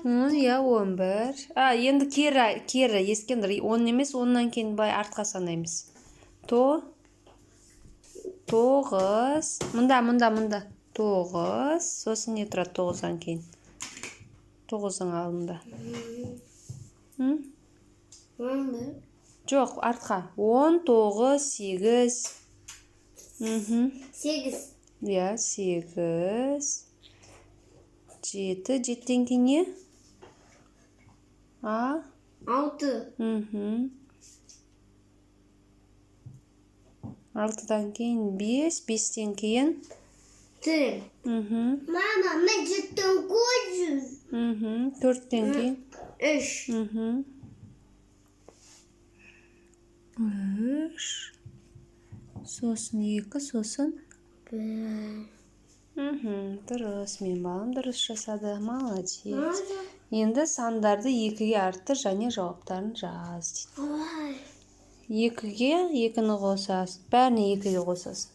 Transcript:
Иә, 11. Енді кері, ескендір. 10 емес, 10-нан кейін бай артқа санаймыз. 9. Мұнда. 9. Сосын не тұрады 9-дан кейін? 9-ның алдында. Жоқ, артқа. 10, 9, 8. 8. Иә, 8. 7. 7-тен кейін не? 6. 6-дан кейін 5. 5-тен кейін 4. Мама, мен 7-тен koyuyoruz. 4-тен кейін 3. 3. Сосын 2, сосын 1. Дұрыс, мен балам дұрыс жасады. Молодец. Енді сандарды 2-ге арттыр және жауаптарын жаз дейді. 2-ге 2-ні қосасың. Бәріне 2-ге қосасың.